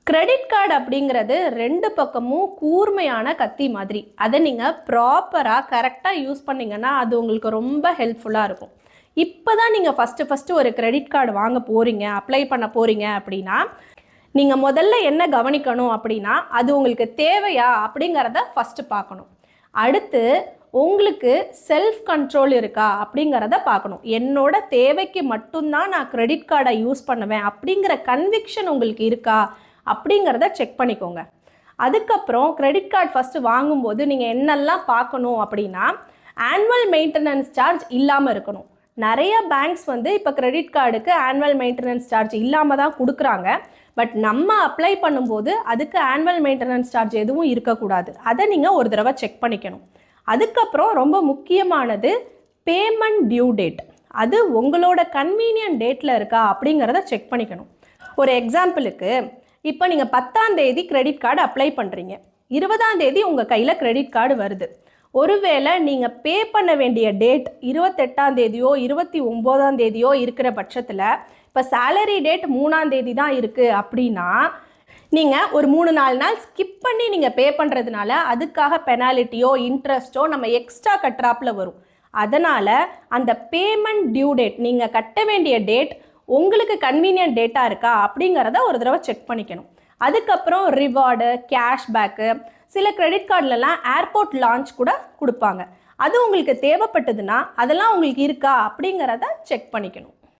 Credit card அப்படிங்கிறது ரெண்டு பக்கமும் கூர்மையான கத்தி மாதிரி. அதை நீங்கள் ப்ராப்பராக கரெக்டாக யூஸ் பண்ணிங்கன்னா அது உங்களுக்கு ரொம்ப ஹெல்ப்ஃபுல்லாக இருக்கும். இப்போ தான் நீங்கள் ஃபஸ்ட்டு ஒரு கிரெடிட் கார்டு வாங்க போகிறீங்க, அப்ளை பண்ண போகிறீங்க அப்படின்னா நீங்கள் முதல்ல என்ன கவனிக்கணும் அப்படின்னா அது உங்களுக்கு தேவையா அப்படிங்கிறத ஃபஸ்ட்டு பார்க்கணும். அடுத்து உங்களுக்கு செல்ஃப் கண்ட்ரோல் இருக்கா அப்படிங்கிறத பார்க்கணும். என்னோட தேவைக்கு மட்டும்தான் நான் கிரெடிட் கார்டை யூஸ் பண்ணுவேன் அப்படிங்கிற கன்விக்ஷன் உங்களுக்கு இருக்கா அப்படிங்கிறத செக் பண்ணிக்கோங்க. அதுக்கப்புறம் கிரெடிட் கார்டு ஃபஸ்ட்டு வாங்கும்போது நீங்கள் என்னெல்லாம் பார்க்கணும் அப்படின்னா ஆனுவல் மெயின்டெனன்ஸ் சார்ஜ் இல்லாமல் இருக்கணும். நிறைய பேங்க்ஸ் இப்போ கிரெடிட் கார்டுக்கு ஆனுவல் மெயின்டெனன்ஸ் சார்ஜ் இல்லாமல் தான் கொடுக்குறாங்க. பட் நம்ம அப்ளை பண்ணும்போது அதுக்கு ஆனுவல் மெயின்டெனன்ஸ் சார்ஜ் எதுவும் இருக்கக்கூடாது. அதை நீங்கள் ஒரு தடவை செக் பண்ணிக்கணும். அதுக்கப்புறம் ரொம்ப முக்கியமானது பேமெண்ட் டியூ டேட். அது உங்களோட கன்வீனியன்ட் டேட்டில் இருக்கா அப்படிங்கிறத செக் பண்ணிக்கணும். ஒரு எக்ஸாம்பிளுக்கு இப்போ நீங்கள் 10ஆம் தேதி கிரெடிட் கார்டு அப்ளை பண்ணுறீங்க, 20ஆம் தேதி உங்கள் கையில் கிரெடிட் கார்டு வருது. ஒருவேளை நீங்கள் பே பண்ண வேண்டிய டேட் 28ஆம் தேதியோ 29ஆம் தேதியோ இருக்கிற பட்சத்தில் இப்போ சேலரி டேட் 3ஆம் தேதி தான் இருக்குது அப்படின்னா நீங்கள் ஒரு 3-4 நாள் ஸ்கிப் பண்ணி நீங்கள் பே பண்ணுறதுனால அதுக்காக பெனாலிட்டியோ இன்ட்ரெஸ்ட்டோ நம்ம எக்ஸ்ட்ரா கட்டுறாப்பில் வரும். அதனால் அந்த பேமெண்ட் டியூ டேட், நீங்கள் கட்ட வேண்டிய டேட் உங்களுக்கு கன்வீனியன்ட் டேட்டாக இருக்கா அப்படிங்கிறத ஒரு தடவை செக் பண்ணிக்கணும். அதுக்கப்புறம் ரிவார்டு, கேஷ்பேக்கு, சில கிரெடிட் கார்டுலலாம் ஏர்போர்ட் லான்ச் கூட கொடுப்பாங்க. அது உங்களுக்கு தேவைப்பட்டதுன்னா அதெல்லாம் உங்களுக்கு இருக்கா அப்படிங்கிறத செக் பண்ணிக்கணும்.